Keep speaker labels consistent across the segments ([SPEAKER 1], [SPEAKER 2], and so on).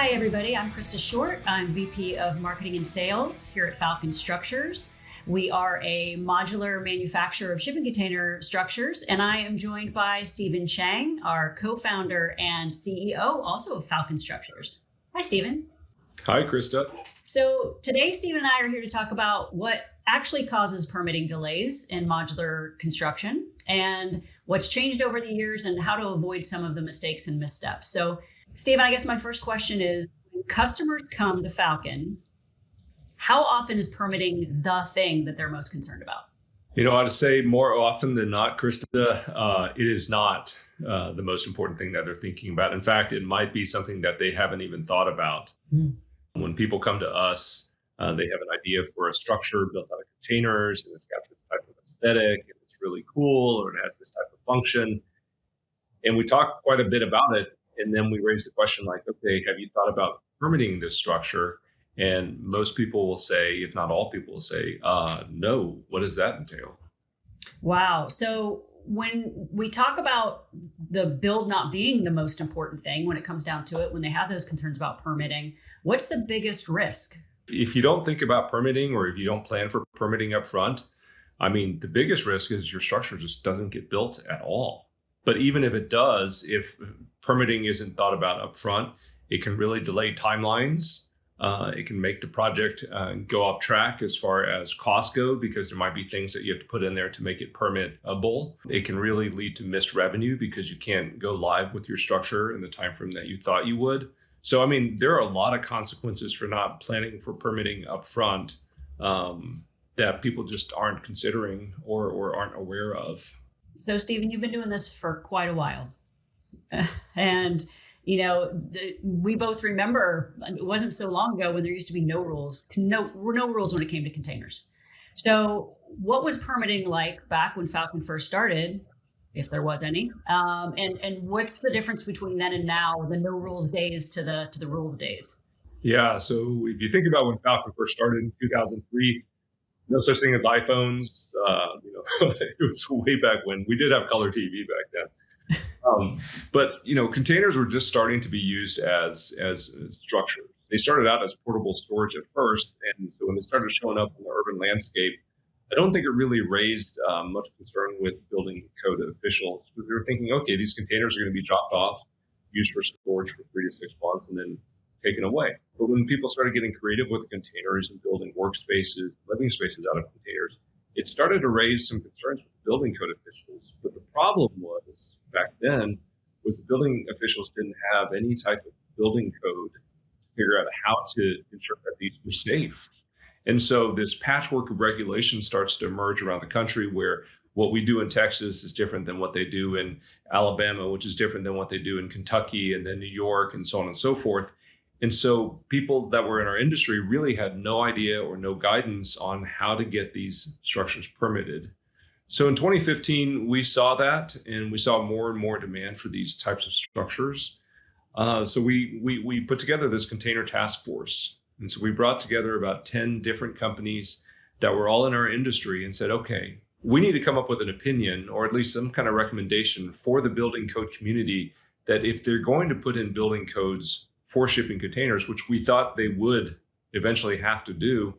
[SPEAKER 1] Hi, everybody. I'm Krista Short. I'm VP of Marketing and Sales here at Falcon Structures. We are a modular manufacturer of shipping container structures, and I am joined by Stephen Shang, our co-founder and CEO, also of Falcon Structures. Hi, Stephen.
[SPEAKER 2] Hi, Krista.
[SPEAKER 1] So today, Stephen and I are here to talk about what actually causes permitting delays in modular construction and what's changed over the years and how to avoid some of the mistakes and missteps. So, Stephen, I guess my first question is, when customers come to Falcon, how often is permitting the thing that they're most concerned about?
[SPEAKER 2] I'd say more often than not, Krista, it is not the most important thing that they're thinking about. In fact, it might be something that they haven't even thought about. When people come to us, they have an idea for a structure built out of containers, and it's got this type of aesthetic, and it's really cool, or it has this type of function. And we talk quite a bit about it, and then we raise the question like, okay, have you thought about permitting this structure? And most people will say, if not all people will say, no. What does that entail?
[SPEAKER 1] Wow. So when we talk about the build not being the most important thing, when it comes down to it, when they have those concerns about permitting, what's the biggest risk?
[SPEAKER 2] If you don't think about permitting, or if you don't plan for permitting up front, the biggest risk is your structure just doesn't get built at all. But even if it does, if permitting isn't thought about up front, it can really delay timelines. It can make the project go off track as far as costs go, because there might be things that you have to put in there to make it permittable. It can really lead to missed revenue because you can't go live with your structure in the time frame that you thought you would. So, there are a lot of consequences for not planning for permitting up front that people just aren't considering or aren't aware of.
[SPEAKER 1] So, Stephen, you've been doing this for quite a while. And we both remember it wasn't so long ago when there used to be no rules. No rules when it came to containers. So what was permitting like back when Falcon first started, if there was any? And what's the difference between then and now, the no rules days to the rules days?
[SPEAKER 2] Yeah. So if you think about when Falcon first started in 2003, no such thing as iPhones. It was way back when. We did have color TV back then. But containers were just starting to be used as structures. They started out as portable storage at first, and so when they started showing up in the urban landscape, I don't think it really raised much concern with building code officials, because they were thinking, okay, these containers are going to be dropped off, used for storage for 3 to 6 months, and then taken away. But when people started getting creative with containers and building workspaces, living spaces out of containers, it started to raise some concerns with building code officials. But the problem was, back then, was the building officials didn't have any type of building code to figure out how to ensure that these were safe. And so this patchwork of regulation starts to emerge around the country, where what we do in Texas is different than what they do in Alabama, which is different than what they do in Kentucky and then New York, and so on and so forth. And so people that were in our industry really had no idea or no guidance on how to get these structures permitted. So in 2015, we saw that, and we saw more and more demand for these types of structures. So we put together this container task force. And so we brought together about 10 different companies that were all in our industry and said, okay, we need to come up with an opinion, or at least some kind of recommendation for the building code community, that if they're going to put in building codes for shipping containers, which we thought they would eventually have to do,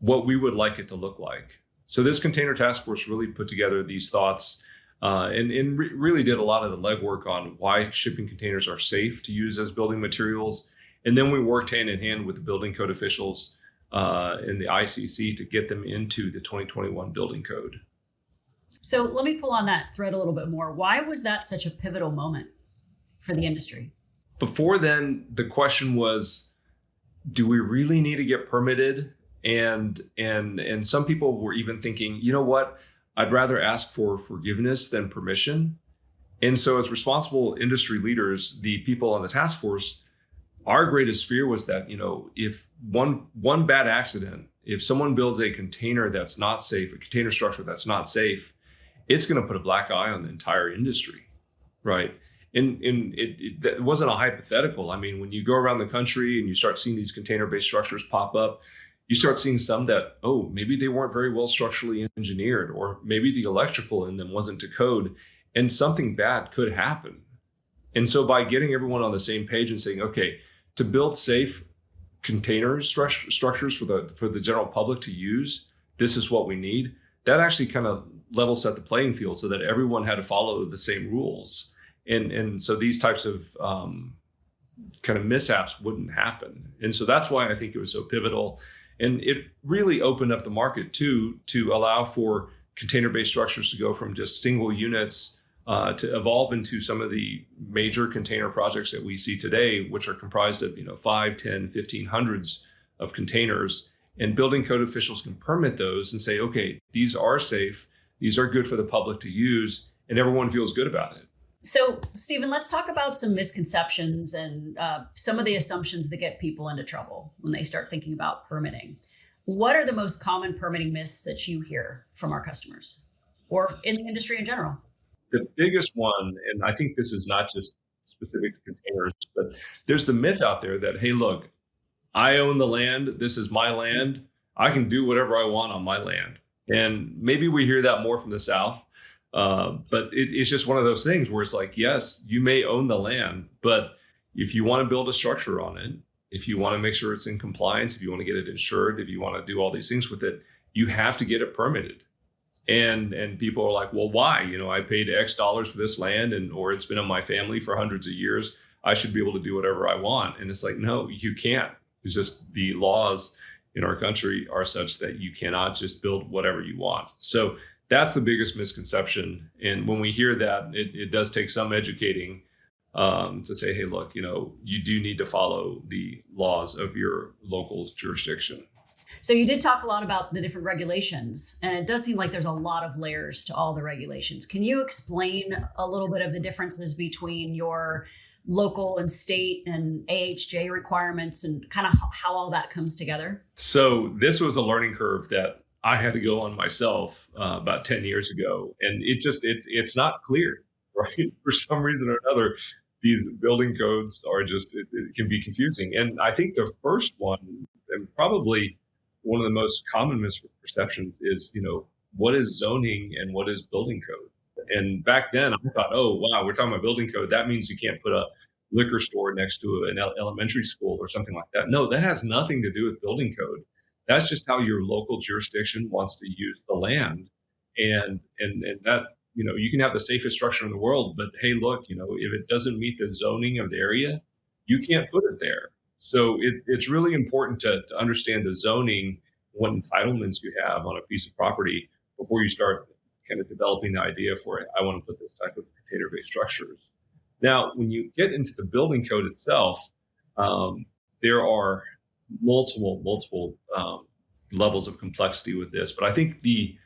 [SPEAKER 2] what we would like it to look like. So this container task force really put together these thoughts and really did a lot of the legwork on why shipping containers are safe to use as building materials. And then we worked hand in hand with the building code officials in the ICC to get them into the 2021 building code.
[SPEAKER 1] So let me pull on that thread a little bit more. Why was that such a pivotal moment for the industry?
[SPEAKER 2] Before then, the question was, do we really need to get permitted? And some people were even thinking, you know what, I'd rather ask for forgiveness than permission. And so as responsible industry leaders, the people on the task force, our greatest fear was that, if one bad accident, if someone builds a container that's not safe, a container structure that's not safe, it's going to put a black eye on the entire industry, right? And it wasn't a hypothetical. When you go around the country and you start seeing these container-based structures pop up, you start seeing some that, maybe they weren't very well structurally engineered, or maybe the electrical in them wasn't to code, and something bad could happen. And so by getting everyone on the same page and saying, okay, to build safe containers structures for the general public to use, this is what we need. That actually kind of level set the playing field so that everyone had to follow the same rules. And so these types of kind of mishaps wouldn't happen. And so that's why I think it was so pivotal. And it really opened up the market too, to allow for container-based structures to go from just single units to evolve into some of the major container projects that we see today, which are comprised of 5, 10, 15 hundreds of containers. And building code officials can permit those and say, okay, these are safe, these are good for the public to use, and everyone feels good about it.
[SPEAKER 1] So, Stephen, let's talk about some misconceptions and some of the assumptions that get people into trouble when they start thinking about permitting. What are the most common permitting myths that you hear from our customers or in the industry in general?
[SPEAKER 2] The biggest one, and I think this is not just specific to containers, but there's the myth out there that, hey, look, I own the land. This is my land. I can do whatever I want on my land. And maybe we hear that more from the South, but it's just one of those things where it's like, yes, you may own the land, but if you want to build a structure on it, if you want to make sure it's in compliance, if you want to get it insured, if you want to do all these things with it, you have to get it permitted. And people are like, well, why? I paid X dollars for this land or it's been in my family for hundreds of years. I should be able to do whatever I want. And it's like, no, you can't. It's just the laws in our country are such that you cannot just build whatever you want. So that's the biggest misconception. And when we hear that, it does take some educating to say, hey, look, you do need to follow the laws of your local jurisdiction.
[SPEAKER 1] So you did talk a lot about the different regulations, and it does seem like there's a lot of layers to all the regulations. Can you explain a little bit of the differences between your local and state and AHJ requirements and kind of how all that comes together?
[SPEAKER 2] So this was a learning curve that I had to go on myself about 10 years ago. And it's not clear, right? For some reason or another, these building codes are just, it can be confusing. And I think the first one, and probably one of the most common misperceptions is, what is zoning and what is building code? And back then I thought, oh, wow, we're talking about building code. That means you can't put a liquor store next to an elementary school or something like that. No, that has nothing to do with building code. That's just how your local jurisdiction wants to use the land. And that, you can have the safest structure in the world, but hey, look, if it doesn't meet the zoning of the area, you can't put it there. So it's really important to understand the zoning, what entitlements you have on a piece of property before you start kind of developing the idea for it. I want to put this type of container-based structures. Now, when you get into the building code itself, there are multiple levels of complexity with this. But I think the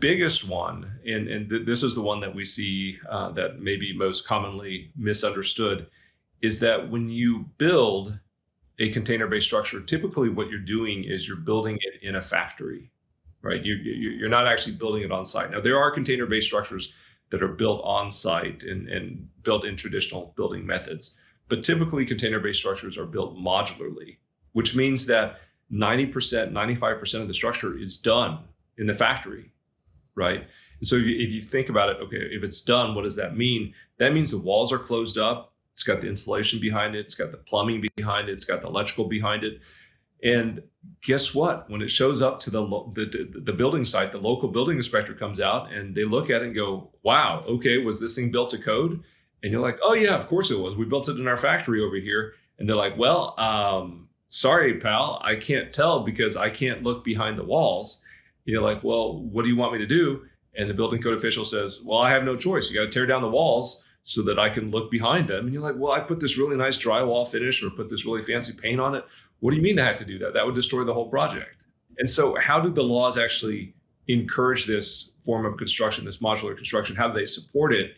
[SPEAKER 2] biggest one, and this is the one that we see that may be most commonly misunderstood, is that when you build a container-based structure, typically what you're doing is you're building it in a factory, right? You're not actually building it on site. Now, there are container-based structures that are built on site and built in traditional building methods. But typically container-based structures are built modularly, which means that 90%, 95% of the structure is done in the factory, right? And so if you think about it, okay, if it's done, what does that mean? That means the walls are closed up. It's got the insulation behind it. It's got the plumbing behind it. It's got the electrical behind it. And guess what? When it shows up to the building site, the local building inspector comes out and they look at it and go, wow, okay, was this thing built to code? And you're like, oh yeah, of course it was. We built it in our factory over here. And they're like, well, sorry, pal, I can't tell because I can't look behind the walls. And you're like, well, what do you want me to do? And the building code official says, well, I have no choice. You got to tear down the walls so that I can look behind them. And you're like, well, I put this really nice drywall finish or put this really fancy paint on it. What do you mean I have to do that? That would destroy the whole project. And so how do the laws actually encourage this form of construction, this modular construction? How do they support it?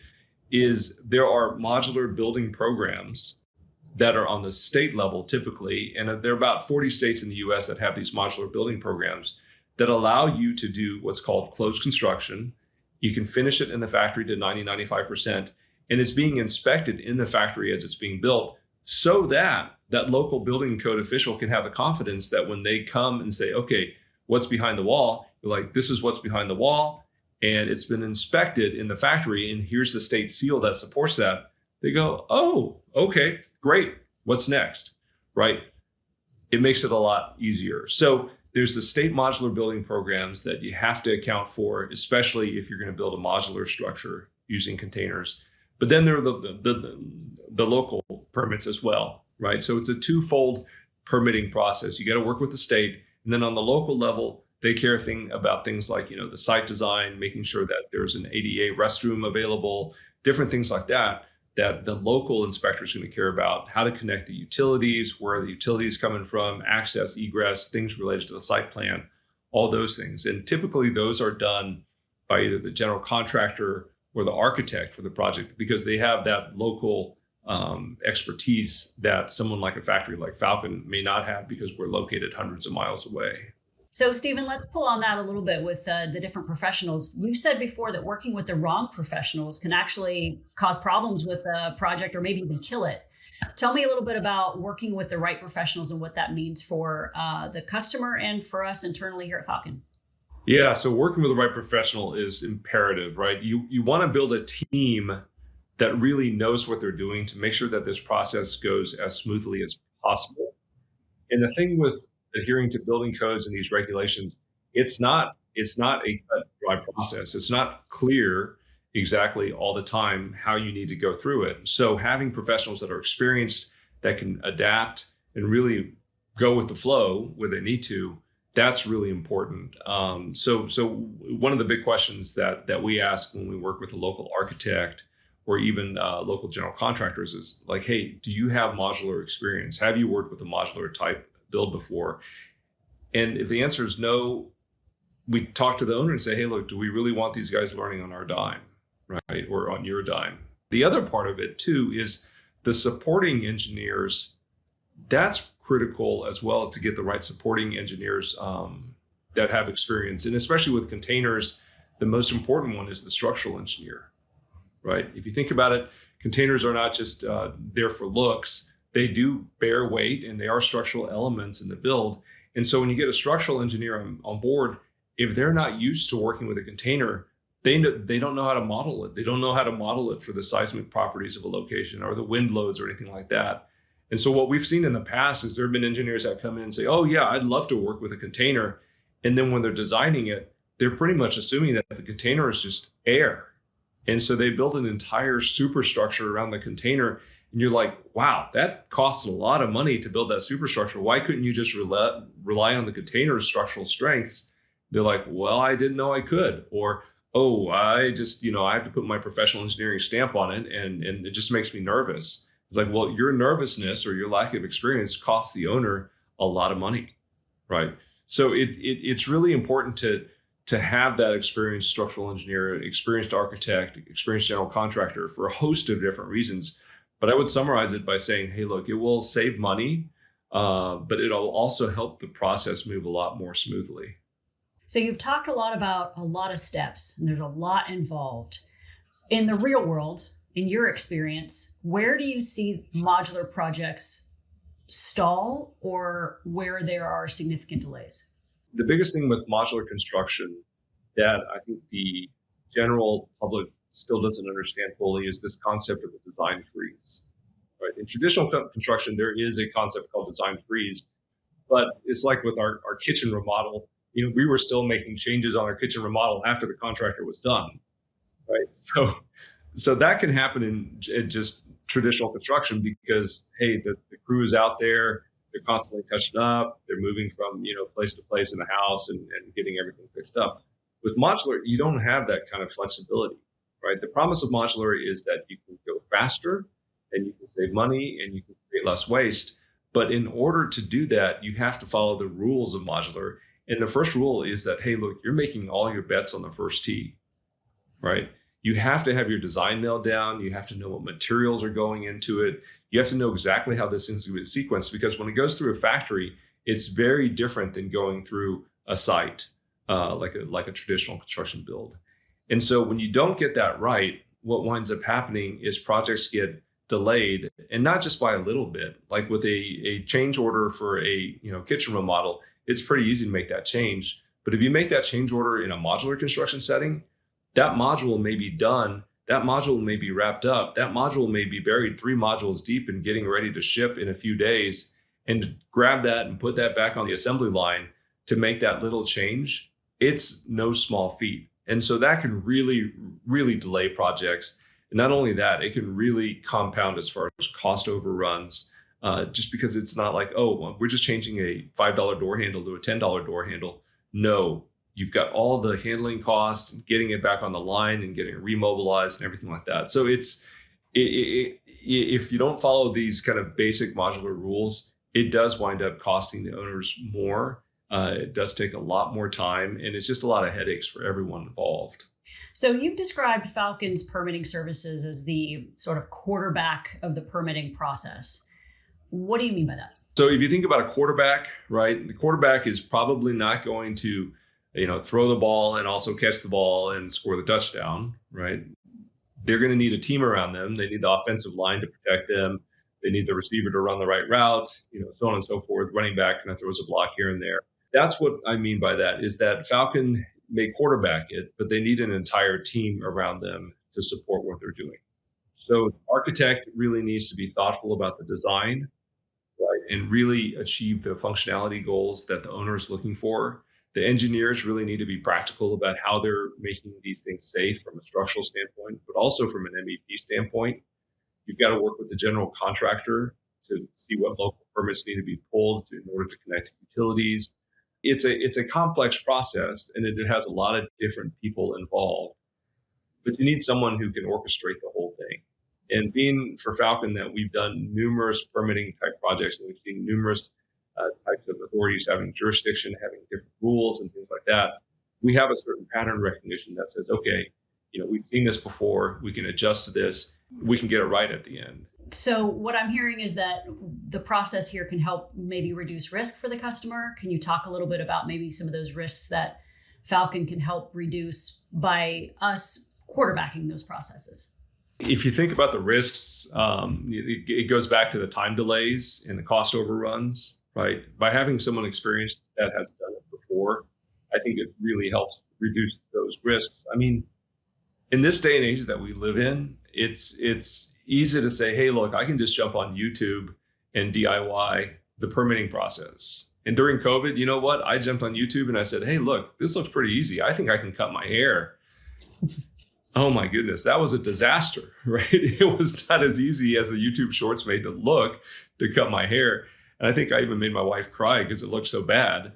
[SPEAKER 2] Is there are modular building programs that are on the state level typically, and there are about 40 states in the US that have these modular building programs that allow you to do what's called closed construction. You can finish it in the factory to 90, 95%, and it's being inspected in the factory as it's being built so that that local building code official can have the confidence that when they come and say, okay, what's behind the wall? You're like, this is what's behind the wall, and it's been inspected in the factory, and here's the state seal that supports that. They go, oh, okay, great. What's next? right? It makes it a lot easier. So there's the state modular building programs that you have to account for, especially if you're going to build a modular structure using containers. But then there are the local permits as well, right? So it's a twofold permitting process. You got to work with the state, and then on the local level, they care about things like, the site design, making sure that there's an ADA restroom available, different things like that the local inspector is going to care about, how to connect the utilities, where the utilities coming from, access, egress, things related to the site plan, all those things. And typically those are done by either the general contractor or the architect for the project, because they have that local expertise that someone like a factory like Falcon may not have, because we're located hundreds of miles away.
[SPEAKER 1] So, Stephen, let's pull on that a little bit with the different professionals. You said before that working with the wrong professionals can actually cause problems with a project or maybe even kill it. Tell me a little bit about working with the right professionals and what that means for the customer and for us internally here at Falcon.
[SPEAKER 2] Yeah, so working with the right professional is imperative, right? You want to build a team that really knows what they're doing to make sure that this process goes as smoothly as possible. And the thing with adhering to building codes and these regulations, it's not a cut dry process. It's not clear exactly all the time how you need to go through it. So having professionals that are experienced, that can adapt and really go with the flow where they need to, that's really important. So one of the big questions that we ask when we work with a local architect or even local general contractors is like, hey, do you have modular experience? Have you worked with a modular type build before? And if the answer is no, we talk to the owner and say, hey, look, do we really want these guys learning on our dime, right? Or on your dime? The other part of it too is the supporting engineers. That's critical as well, to get the right supporting engineers that have experience. And especially with containers, the most important one is the structural engineer, right? If you think about it, containers are not just there for looks. They do bear weight, and they are structural elements in the build. And so when you get a structural engineer on board, if they're not used to working with a container, they don't know how to model it. They don't know how to model it for the seismic properties of a location or the wind loads or anything like that. And so what we've seen in the past is there have been engineers that come in and say, oh yeah, I'd love to work with a container. And then when they're designing it, they're pretty much assuming that the container is just air. And so they built an entire superstructure around the container. And you're like, wow, that costs a lot of money to build that superstructure. Why couldn't you just rely on the container's structural strengths? They're like, well, I didn't know I could. Or, oh, I just, I have to put my professional engineering stamp on it, and it just makes me nervous. It's like, well, your nervousness or your lack of experience costs the owner a lot of money, right? So it's really important to have that experienced structural engineer, experienced architect, experienced general contractor for a host of different reasons. But I would summarize it by saying, hey, look, it will save money, but it'll also help the process move a lot more smoothly.
[SPEAKER 1] So you've talked a lot about a lot of steps, and there's a lot involved. In the real world, in your experience, where do you see modular projects stall or where there are significant delays?
[SPEAKER 2] The biggest thing with modular construction that I think the general public still doesn't understand fully is this concept of a design freeze. Right? In traditional construction, there is a concept called design freeze, but it's like with our kitchen remodel, we were still making changes on our kitchen remodel after the contractor was done, right? So that can happen in just traditional construction because, hey, the crew is out there, they're constantly touching up, they're moving from, place to place in the house and getting everything fixed up. With modular, you don't have that kind of flexibility, right? The promise of modular is that you can go faster and you can save money and you can create less waste. But in order to do that, you have to follow the rules of modular. And the first rule is that, hey, look, you're making all your bets on the first tee, right? You have to have your design nailed down. You have to know what materials are going into it. You have to know exactly how this thing's going to be sequenced, because when it goes through a factory, it's very different than going through a site, like a traditional construction build. And so when you don't get that right, what winds up happening is projects get delayed, and not just by a little bit. Like with a change order for a kitchen remodel, it's pretty easy to make that change. But if you make that change order in a modular construction setting, that module may be done, that module may be wrapped up, that module may be buried 3 modules deep and getting ready to ship in a few days. And to grab that and put that back on the assembly line to make that little change, it's no small feat. And so that can really, really delay projects. And not only that, it can really compound as far as cost overruns, just because it's not like, oh, well, we're just changing a $5 door handle to a $10 door handle. No, you've got all the handling costs and getting it back on the line and getting it remobilized and everything like that. So if you don't follow these kind of basic modular rules, it does wind up costing the owners more. It does take a lot more time, and it's just a lot of headaches for everyone involved.
[SPEAKER 1] So you've described Falcon's permitting services as the sort of quarterback of the permitting process. What do you mean by that?
[SPEAKER 2] So if you think about a quarterback, right, the quarterback is probably not going to, throw the ball and also catch the ball and score the touchdown, right? They're going to need a team around them. They need the offensive line to protect them. They need the receiver to run the right routes, so on and so forth. Running back kind of throws a block here and there. That's what I mean by that, is that Falcon may quarterback it, but they need an entire team around them to support what they're doing. So the architect really needs to be thoughtful about the design, right, and really achieve the functionality goals that the owner is looking for. The engineers really need to be practical about how they're making these things safe from a structural standpoint, but also from an MEP standpoint. You've got to work with the general contractor to see what local permits need to be pulled in order to connect to utilities. It's a complex process, and it has a lot of different people involved. But you need someone who can orchestrate the whole thing. And being for Falcon that we've done numerous permitting type projects, and we've seen numerous types of authorities having jurisdiction, having different rules and things like that, we have a certain pattern recognition that says, okay, we've seen this before, we can adjust to this, we can get it right at the end.
[SPEAKER 1] So what I'm hearing is that the process here can help maybe reduce risk for the customer. Can you talk a little bit about maybe some of those risks that Falcon can help reduce by us quarterbacking those processes?
[SPEAKER 2] If you think about the risks, it goes back to the time delays and the cost overruns, right? By having someone experienced that has done it before, I think it really helps reduce those risks. I mean, in this day and age that we live in, it's easy to say, hey, look, I can just jump on YouTube and DIY the permitting process. And during COVID, you know what? I jumped on YouTube and I said, hey, look, this looks pretty easy. I think I can cut my hair. Oh my goodness, that was a disaster, right? It was not as easy as the YouTube shorts made it look to cut my hair. And I think I even made my wife cry because it looked so bad.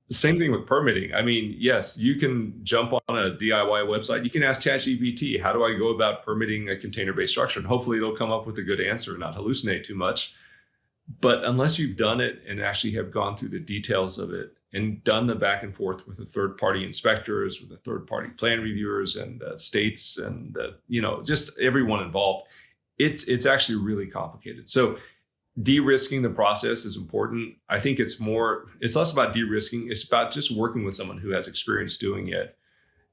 [SPEAKER 2] The same thing with permitting. I mean, yes, you can jump on a DIY website. You can ask ChatGPT, how do I go about permitting a container-based structure? And hopefully it'll come up with a good answer and not hallucinate too much. But unless you've done it and actually have gone through the details of it and done the back and forth with the third-party inspectors, with the third-party plan reviewers and the states and just everyone involved, it's actually really complicated. So de-risking the process is important. I think it's less about de-risking. It's about just working with someone who has experience doing it,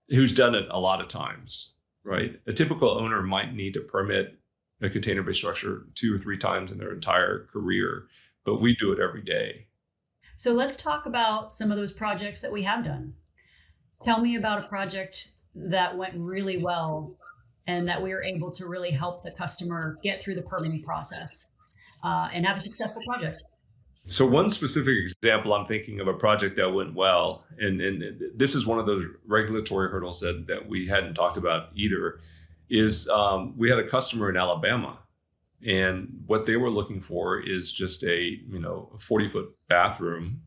[SPEAKER 2] who's done it a lot of times, right? A typical owner might need to permit a container-based structure 2 or 3 times in their entire career, but we do it every day.
[SPEAKER 1] So let's talk about some of those projects that we have done. Tell me about a project that went really well and that we were able to really help the customer get through the permitting process. And have a successful project.
[SPEAKER 2] So one specific example, I'm thinking of a project that went well, and this is one of those regulatory hurdles that we hadn't talked about either, is we had a customer in Alabama, and what they were looking for is just a 40-foot bathroom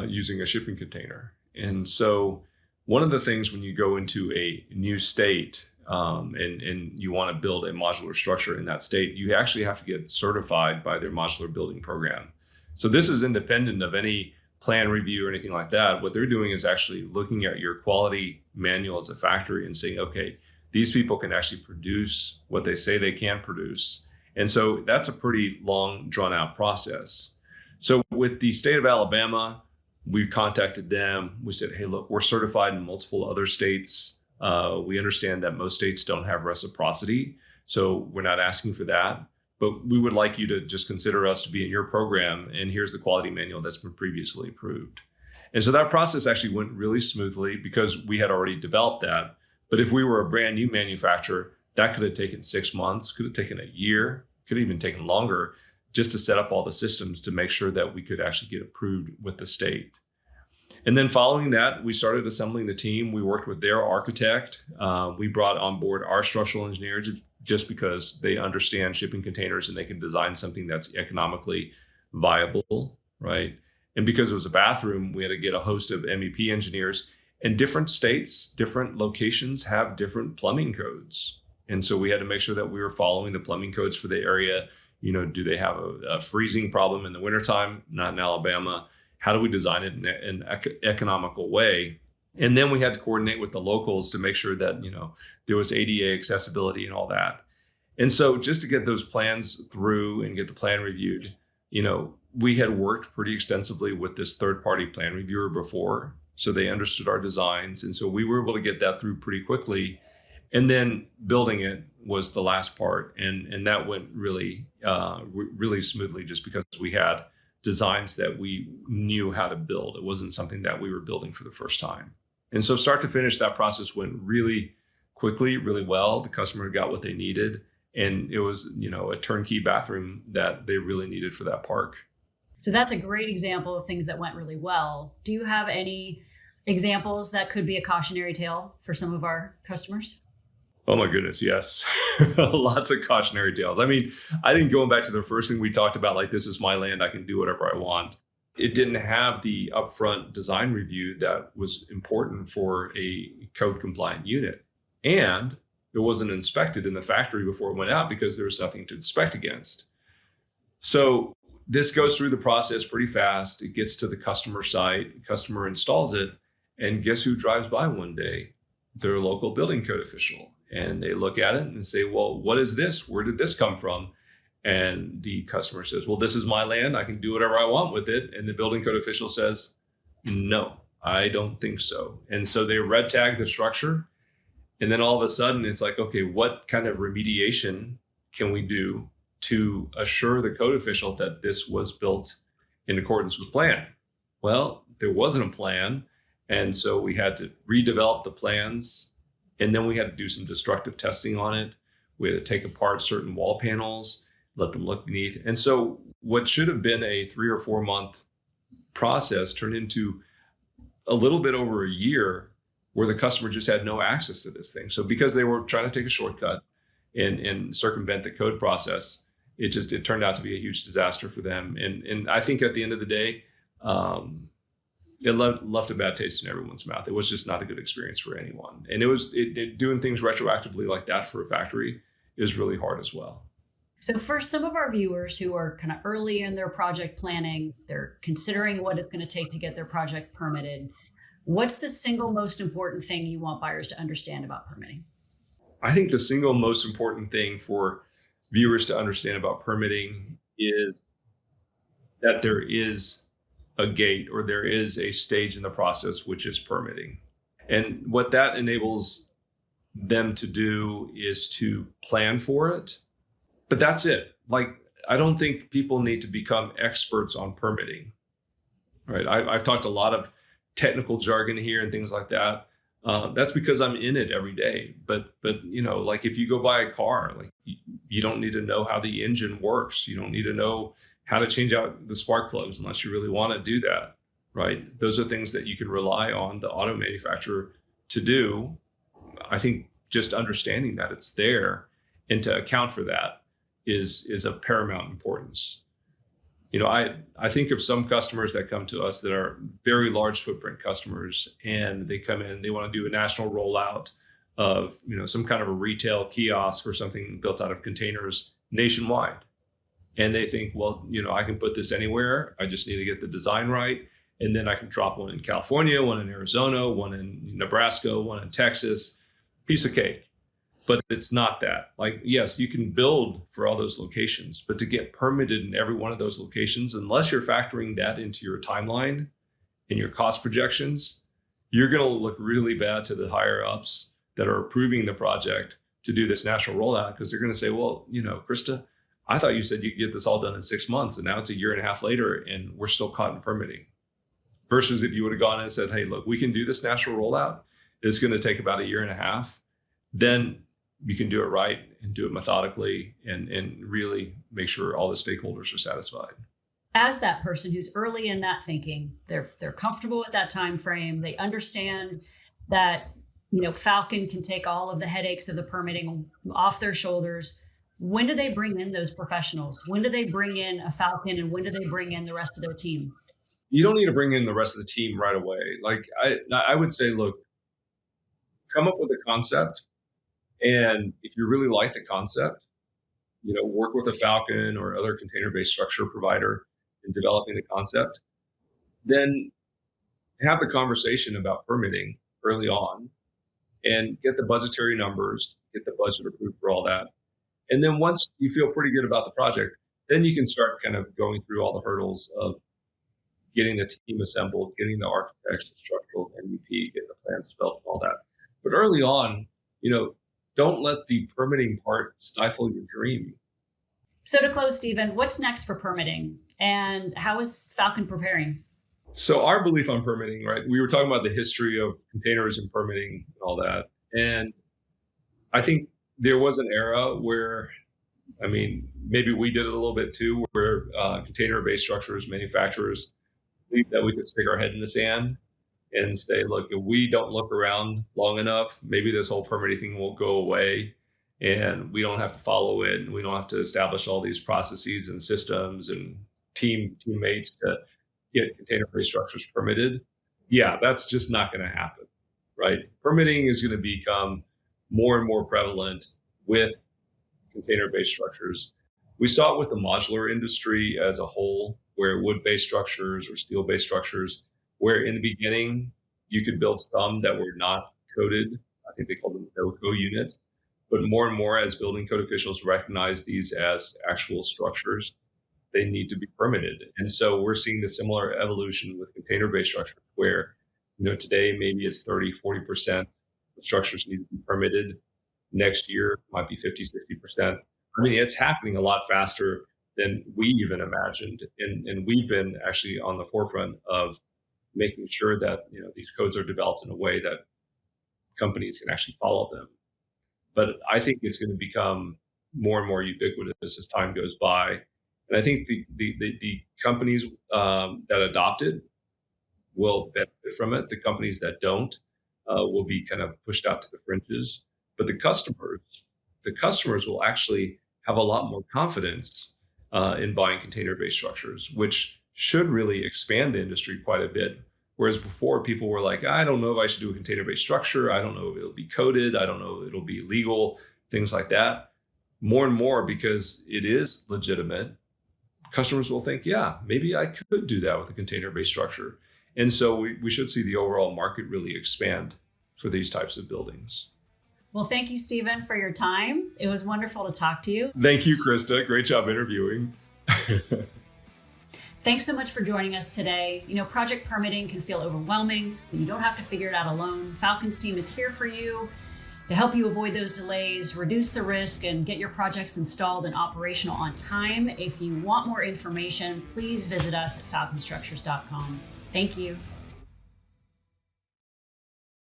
[SPEAKER 2] using a shipping container. And so one of the things when you go into a new state, and you want to build a modular structure in that state, you actually have to get certified by their modular building program. So this is independent of any plan review or anything like that. What they're doing is actually looking at your quality manual as a factory and saying, okay, these people can actually produce what they say they can produce. And so that's a pretty long, drawn out process. So with the state of Alabama, we contacted them. We said, hey, look, we're certified in multiple other states. We understand that most states don't have reciprocity, so we're not asking for that. But we would like you to just consider us to be in your program, and here's the quality manual that's been previously approved. And so that process actually went really smoothly because we had already developed that. But if we were a brand new manufacturer, that could have taken 6 months, could have taken a year, could have even taken longer just to set up all the systems to make sure that we could actually get approved with the state. And then following that, we started assembling the team. We worked with their architect. We brought on board our structural engineers just because they understand shipping containers and they can design something that's economically viable, right? And because it was a bathroom, we had to get a host of MEP engineers. And different states, different locations have different plumbing codes. And so we had to make sure that we were following the plumbing codes for the area. Do they have a freezing problem in the wintertime? Not in Alabama. How do we design it in an economical way? And then we had to coordinate with the locals to make sure that, there was ADA accessibility and all that. And so just to get those plans through and get the plan reviewed, we had worked pretty extensively with this third-party plan reviewer before. So they understood our designs. And so we were able to get that through pretty quickly. And then building it was the last part. And that went really, really smoothly just because we had designs that we knew how to build. It wasn't something that we were building for the first time. And so start to finish, that process went really quickly, really well. The customer got what they needed. And it was, a turnkey bathroom that they really needed for that park.
[SPEAKER 1] So that's a great example of things that went really well. Do you have any examples that could be a cautionary tale for some of our customers?
[SPEAKER 2] Oh my goodness, yes. Lots of cautionary tales. I mean, I think going back to the first thing we talked about, like, this is my land, I can do whatever I want. It didn't have the upfront design review that was important for a code compliant unit. And it wasn't inspected in the factory before it went out because there was nothing to inspect against. So this goes through the process pretty fast. It gets to the customer site, customer installs it, and guess who drives by one day? Their local building code official. And they look at it and say, well, what is this? Where did this come from? And the customer says, well, this is my land. I can do whatever I want with it. And the building code official says, no, I don't think so. And so they red tag the structure. And then all of a sudden it's like, okay, what kind of remediation can we do to assure the code official that this was built in accordance with plan? Well, there wasn't a plan. And so we had to redevelop the plans. And then we had to do some destructive testing on it. We had to take apart certain wall panels, let them look beneath. And so what should have been a 3 or 4 month process turned into a little bit over a year where the customer just had no access to this thing. So because they were trying to take a shortcut and circumvent the code process, it turned out to be a huge disaster for them. And I think at the end of the day, it left a bad taste in everyone's mouth. It was just not a good experience for anyone. And doing things retroactively like that for a factory is really hard as well.
[SPEAKER 1] So for some of our viewers who are kind of early in their project planning, they're considering what it's going to take to get their project permitted. What's the single most important thing you want buyers to understand about permitting?
[SPEAKER 2] I think the single most important thing for viewers to understand about permitting is that there is a gate or there is a stage in the process, which is permitting. And what that enables them to do is to plan for it. But that's it. Like, I don't think people need to become experts on permitting, right? I've talked a lot of technical jargon here and things like that. That's because I'm in it every day. But like, if you go buy a car, like, you don't need to know how the engine works. You don't need to know how to change out the spark plugs unless you really want to do that, right? Those are things that you can rely on the auto manufacturer to do. I think just understanding that it's there and to account for that is of paramount importance. I think of some customers that come to us that are very large footprint customers, and they come in, they want to do a national rollout of, some kind of a retail kiosk or something built out of containers nationwide. And they think, well, I can put this anywhere. I just need to get the design right. And then I can drop one in California, one in Arizona, one in Nebraska, one in Texas, piece of cake. But it's not that. Like, yes, you can build for all those locations, but to get permitted in every one of those locations, unless you're factoring that into your timeline and your cost projections, you're going to look really bad to the higher ups that are approving the project to do this national rollout, because they're going to say, well, Krista, I thought you said you could get this all done in 6 months, and now it's a year and a half later and we're still caught in permitting. Versus if you would have gone and said, hey, look, we can do this national rollout. It's going to take about a year and a half. Then you can do it right and do it methodically and really make sure all the stakeholders are satisfied.
[SPEAKER 1] As that person who's early in that thinking, they're comfortable with that time frame. They understand that Falcon can take all of the headaches of the permitting off their shoulders. When do they bring in those professionals? When do they bring in a Falcon, and when do they bring in the rest of their team?
[SPEAKER 2] You don't need to bring in the rest of the team right away. Like I would say, look, come up with a concept, and if you really like the concept, work with a Falcon or other container-based structure provider in developing the concept. Then have the conversation about permitting early on, and get the budgetary numbers, get the budget approved for all that. And then once you feel pretty good about the project, then you can start kind of going through all the hurdles of getting the team assembled, getting the architects, the structural MVP, getting the plans developed, all that. But early on, don't let the permitting part stifle your dream.
[SPEAKER 1] So to close, Stephen, what's next for permitting, and how is Falcon preparing?
[SPEAKER 2] So our belief on permitting, right? We were talking about the history of containers and permitting and all that. And I think there was an era where, maybe we did it a little bit too, where container-based structures manufacturers believed that we could stick our head in the sand and say, look, if we don't look around long enough, maybe this whole permitting thing will go away and we don't have to follow it. And we don't have to establish all these processes and systems and teammates to get container-based structures permitted. Yeah, that's just not going to happen, right? Permitting is going to become more and more prevalent with container-based structures. We saw it with the modular industry as a whole, where wood-based structures or steel-based structures, where in the beginning you could build some that were not coded. I think they called them no-code units. But more and more, as building code officials recognize these as actual structures, they need to be permitted. And so we're seeing the similar evolution with container-based structures, where today maybe it's 30-40% of structures need to be permitted. Next year might be 50-60%. It's happening a lot faster than we even imagined. And we've been actually on the forefront of making sure that these codes are developed in a way that companies can actually follow them. But I think it's going to become more and more ubiquitous as time goes by. And I think the companies that adopt it will benefit from it. The companies that don't will be kind of pushed out to the fringes. But the customers will actually have a lot more confidence in buying container-based structures, which should really expand the industry quite a bit. Whereas before, people were like, I don't know if I should do a container-based structure. I don't know if it'll be coded. I don't know if it'll be legal, things like that. More and more, because it is legitimate, customers will think, yeah, maybe I could do that with a container-based structure. And so we should see the overall market really expand for these types of buildings.
[SPEAKER 1] Well, thank you, Stephen, for your time. It was wonderful to talk to you.
[SPEAKER 2] Thank you, Krista. Great job interviewing.
[SPEAKER 1] Thanks so much for joining us today. Project permitting can feel overwhelming, but you don't have to figure it out alone. Falcon's team is here for you to help you avoid those delays, reduce the risk, and get your projects installed and operational on time. If you want more information, please visit us at falconstructures.com. Thank you.